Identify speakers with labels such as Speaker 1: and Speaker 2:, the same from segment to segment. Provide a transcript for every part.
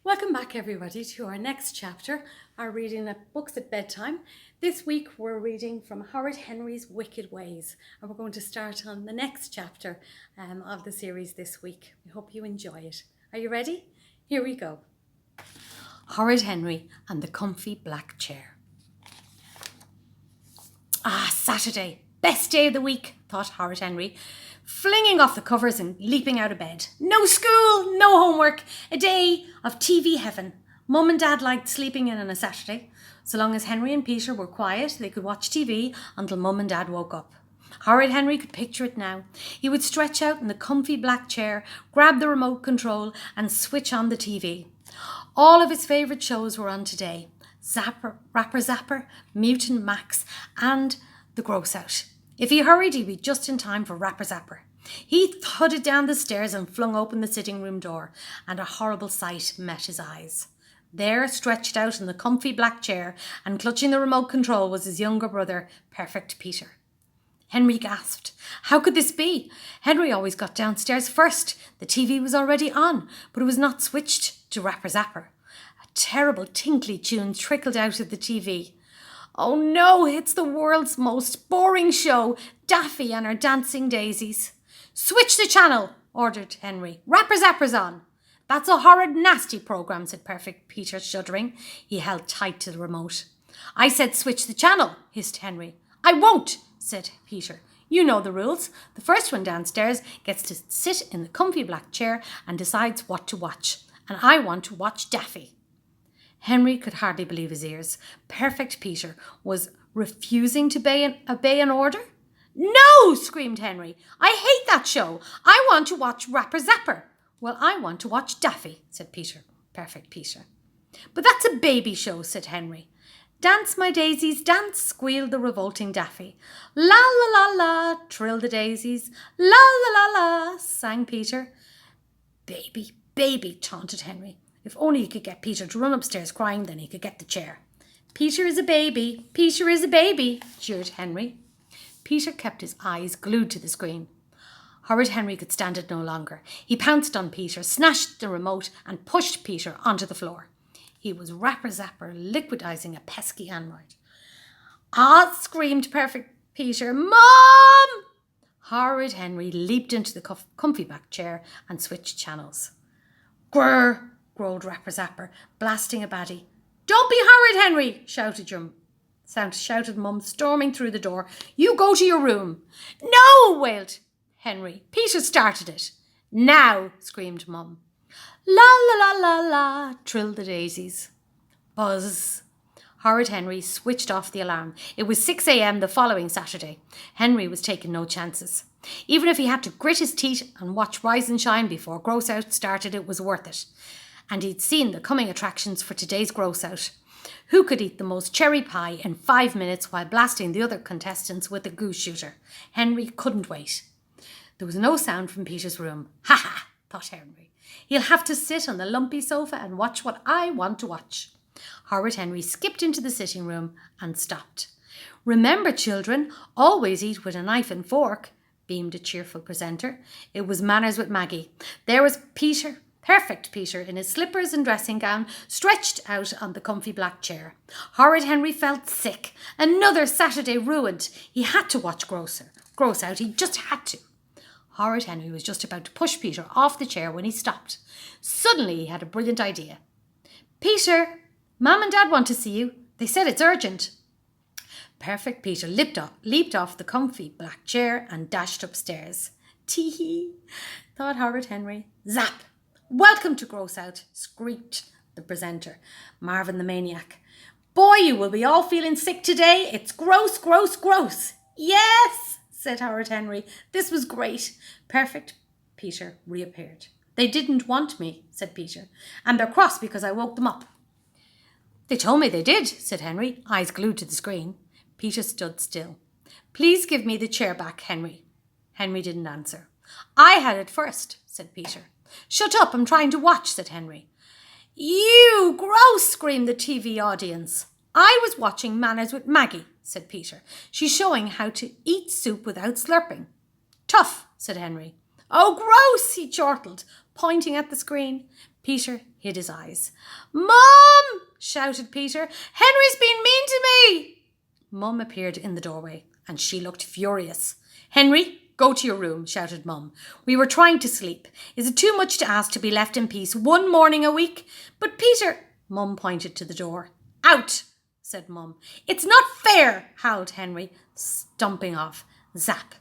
Speaker 1: Welcome back, everybody, to our next chapter, our reading of books at bedtime. This week we're reading from Horrid Henry's Wicked Ways, and we're going to start on the next chapter of the series this week. We hope you enjoy it. Are you ready? Here we go. Horrid Henry and the Comfy Black Chair. Saturday, best day of the week, thought Horrid Henry, flinging off the covers and leaping out of bed. No school, no homework, a day of TV heaven. Mum and Dad liked sleeping in on a Saturday. So long as Henry and Peter were quiet, they could watch TV until Mum and Dad woke up. Horrid Henry could picture it now. He would stretch out in the comfy black chair, grab the remote control and switch on the TV. All of his favourite shows were on today. Rapper Zapper, Mutant Max and The Gross Out. If he hurried, he'd be just in time for Rapper Zapper. He thudded down the stairs and flung open the sitting room door, and a horrible sight met his eyes. There, stretched out in the comfy black chair and clutching the remote control, was his younger brother, Perfect Peter. Henry gasped. How could this be? Henry always got downstairs first. The TV was already on, but it was not switched to Rapper Zapper. A terrible tinkly tune trickled out of the TV. Oh no, it's the world's most boring show, Daffy and her Dancing Daisies. Switch the channel, ordered Henry. Rapper Zapper's on. That's a horrid, nasty programme, said Perfect Peter, shuddering. He held tight to the remote. I said switch the channel, hissed Henry. I won't, said Peter. You know the rules. The first one downstairs gets to sit in the comfy black chair and decides what to watch. And I want to watch Daffy. Henry could hardly believe his ears. Perfect Peter was refusing to obey an order? No, screamed Henry. I hate that show. I want to watch Rapper Zapper. Well, I want to watch Daffy, said Perfect Peter. But that's a baby show, said Henry. Dance, my daisies, dance, squealed the revolting Daffy. La la la la, trilled the daisies. La la la la, sang Peter. Baby, baby, taunted Henry. If only he could get Peter to run upstairs crying, then he could get the chair. Peter is a baby, Peter is a baby, jeered Henry. Peter kept his eyes glued to the screen. Horrid Henry could stand it no longer. He pounced on Peter, snatched the remote and pushed Peter onto the floor. He was Rapper Zapper, liquidizing a pesky android. Ah, screamed Perfect Peter. Mom! Horrid Henry leaped into the comfy back chair and switched channels. Grrr! Growled Rapper Zapper, blasting a baddie. Don't be horrid, Henry, shouted Mum, storming through the door. You go to your room. No, wailed Henry. Peter started it. Now, screamed Mum. La la la la la, trilled the daisies. Buzz. Horrid Henry switched off the alarm. It was 6 a.m. the following Saturday. Henry was taking no chances. Even if he had to grit his teeth and watch Rise and Shine before Gross Out started, it was worth it. And he'd seen the coming attractions for today's Gross Out. Who could eat the most cherry pie in 5 minutes while blasting the other contestants with a goose shooter? Henry couldn't wait. There was no sound from Peter's room. Ha ha, thought Henry. He'll have to sit on the lumpy sofa and watch what I want to watch. Horrid Henry skipped into the sitting room and stopped. Remember, children, always eat with a knife and fork, beamed a cheerful presenter. It was manners with Maggie. There was Peter. Perfect Peter, in his slippers and dressing gown, stretched out on the comfy black chair. Horrid Henry felt sick. Another Saturday ruined. He had to watch Gross Out. He just had to. Horrid Henry was just about to push Peter off the chair when he stopped. Suddenly he had a brilliant idea. Peter, Mum and Dad want to see you. They said it's urgent. Perfect Peter leaped off the comfy black chair and dashed upstairs. Tee-hee, thought Horrid Henry. Zap! Welcome to Gross Out, screeched the presenter, Marvin the Maniac. Boy, you will be all feeling sick today. It's gross, gross, gross. Yes, said Horrid Henry. This was great. Perfect Peter reappeared. They didn't want me, said Peter, and they're cross because I woke them up. They told me they did, said Henry, eyes glued to the screen. Peter stood still. Please give me the chair back, Henry. Henry didn't answer. I had it first, said Peter. Shut up, I'm trying to watch, said Henry. You gross, screamed the TV audience. I was watching Manners with Maggie, said Peter. She's showing how to eat soup without slurping. Tough, said Henry. Oh, gross, he chortled, pointing at the screen. Peter hid his eyes. "Mum!" shouted Peter. "Henry's been mean to me!" Mum appeared in the doorway, and she looked furious. "Henry, go to your room," shouted Mum. "We were trying to sleep. Is it too much to ask to be left in peace one morning a week?" "But Peter—" Mum pointed to the door. "Out!" said Mum. "It's not fair," howled Henry, stomping off. Zap.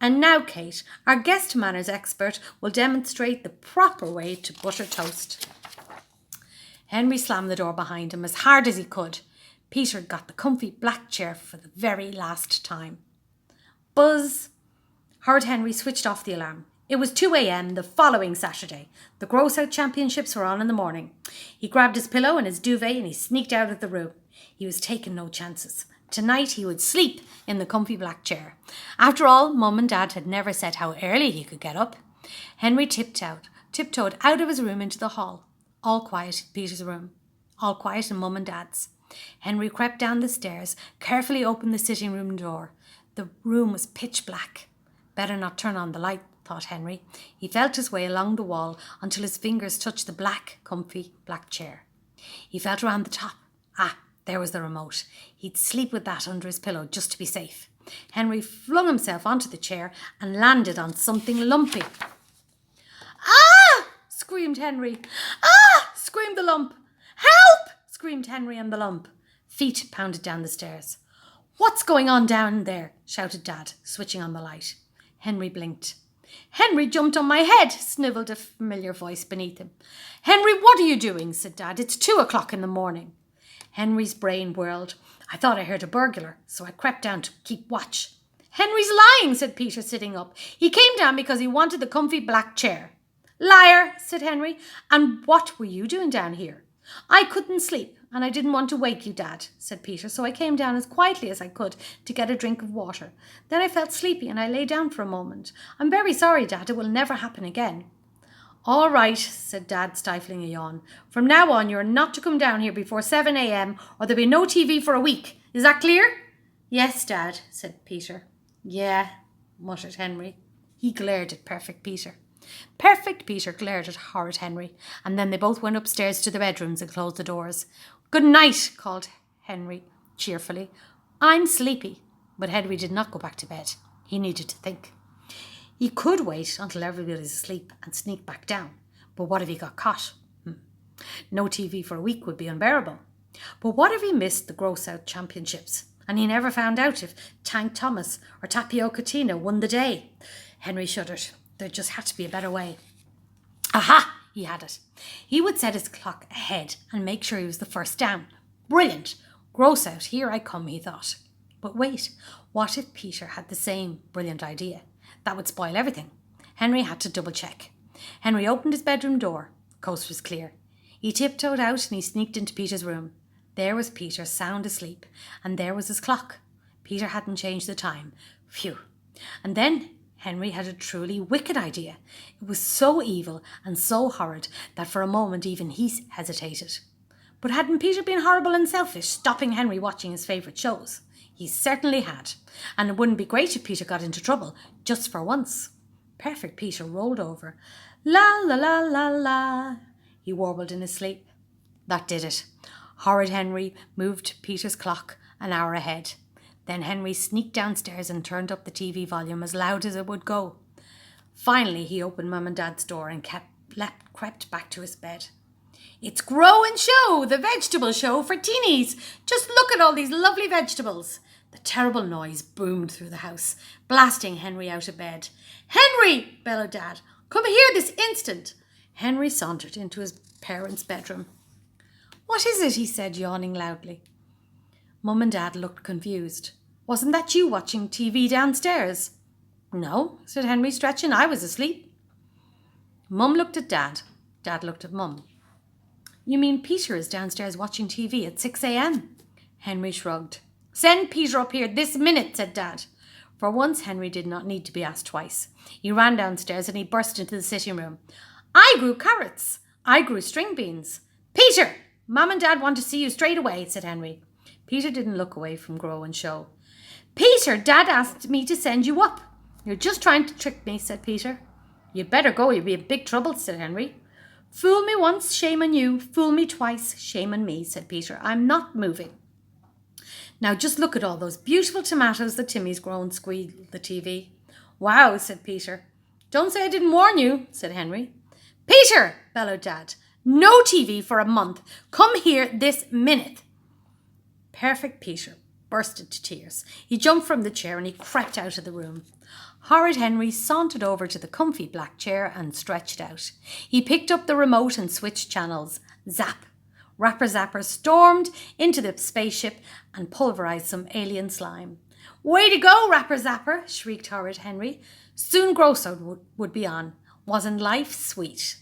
Speaker 1: "And now, Kate, our guest manners expert, will demonstrate the proper way to butter toast." Henry slammed the door behind him as hard as he could. Peter got the comfy black chair for the very last time. Buzz! Horrid Henry switched off the alarm. It was 2 a.m. the following Saturday. The Gross Out Championships were on in the morning. He grabbed his pillow and his duvet and he sneaked out of the room. He was taking no chances. Tonight he would sleep in the comfy black chair. After all, Mum and Dad had never said how early he could get up. Henry tiptoed out of his room into the hall. All quiet in Peter's room. All quiet in Mum and Dad's. Henry crept down the stairs, carefully opened the sitting room door. The room was pitch black. Better not turn on the light, thought Henry. He felt his way along the wall until his fingers touched the black, comfy black chair. He felt around the top. There was the remote. He'd sleep with that under his pillow just to be safe. Henry flung himself onto the chair and landed on something lumpy. "Ah!" screamed Henry. "Ah!" screamed the lump. "Help!" screamed Henry and the lump. Feet pounded down the stairs. "What's going on down there?" shouted Dad, switching on the light. Henry blinked. "Henry jumped on my head," snivelled a familiar voice beneath him. "Henry, what are you doing?" said Dad. "It's 2:00 in the morning." Henry's brain whirled. "I thought I heard a burglar, so I crept down to keep watch." "Henry's lying," said Peter, sitting up. "He came down because he wanted the comfy black chair." "Liar," said Henry. "And what were you doing down here?" "I couldn't sleep, and I didn't want to wake you, Dad," said Peter, "so I came down as quietly as I could to get a drink of water. Then I felt sleepy and I lay down for a moment. I'm very sorry, Dad. It will never happen again." "All right," said Dad, stifling a yawn. "From now on, you're not to come down here before 7 a.m. or there'll be no TV for a week. Is that clear?" "Yes, Dad," said Peter. "Yeah," muttered Henry. He glared at Perfect Peter. Perfect Peter glared at Horrid Henry, and then they both went upstairs to their bedrooms and closed the doors. "Good night," called Henry cheerfully. "I'm sleepy." But Henry did not go back to bed. He needed to think. He could wait until everybody's asleep and sneak back down. But what if he got caught? No TV for a week would be unbearable. But what if he missed the Gross Out Championships and he never found out if Tank Thomas or Tapioca Tina won the day? Henry shuddered. There just had to be a better way. Aha! He had it. He would set his clock ahead and make sure he was the first down. Brilliant! Gross Out, here I come, he thought. But wait, what if Peter had the same brilliant idea? That would spoil everything. Henry had to double check. Henry opened his bedroom door. Coast was clear. He tiptoed out and he sneaked into Peter's room. There was Peter, sound asleep, and there was his clock. Peter hadn't changed the time. Phew. And then Henry had a truly wicked idea. It was so evil and so horrid that for a moment even he hesitated. But hadn't Peter been horrible and selfish, stopping Henry watching his favourite shows? He certainly had. And it wouldn't be great if Peter got into trouble, just for once. Perfect Peter rolled over. La la la la la, he warbled in his sleep. That did it. Horrid Henry moved Peter's clock an hour ahead. Then Henry sneaked downstairs and turned up the TV volume as loud as it would go. Finally, he opened Mum and Dad's door and crept back to his bed. "It's Grow and Show, the vegetable show for teenies. Just look at all these lovely vegetables." The terrible noise boomed through the house, blasting Henry out of bed. "Henry!" bellowed Dad. "Come here this instant." Henry sauntered into his parents' bedroom. "What is it?" he said, yawning loudly. Mum and Dad looked confused. "Wasn't that you watching TV downstairs?" "No," said Henry, stretching. "I was asleep." Mum looked at Dad. Dad looked at Mum. "You mean Peter is downstairs watching TV at 6 a.m? Henry shrugged. "Send Peter up here this minute," said Dad. For once, Henry did not need to be asked twice. He ran downstairs and he burst into the sitting room. "I grew carrots. I grew string beans." "Peter! Mum and Dad want to see you straight away," said Henry. Peter didn't look away from Grow and Show. "Peter, Dad asked me to send you up." "You're just trying to trick me," said Peter. "You'd better go, you'll be in big trouble," said Henry. Fool me once, shame on you. Fool me twice, shame on me, said Peter. I'm not moving. Now just look at all those beautiful tomatoes that Timmy's grown, squealed the TV. Wow, said Peter. Don't say I didn't warn you, said Henry. Peter, bellowed Dad. No TV for a month. Come here this minute. Perfect Peter burst into tears. He jumped from the chair and he crept out of the room. Horrid Henry sauntered over to the comfy black chair and stretched out. He picked up the remote and switched channels. Zap! Rapper Zapper stormed into the spaceship and pulverized some alien slime. Way to go, Rapper Zapper, shrieked Horrid Henry. Soon Grosso would be on. Wasn't life sweet?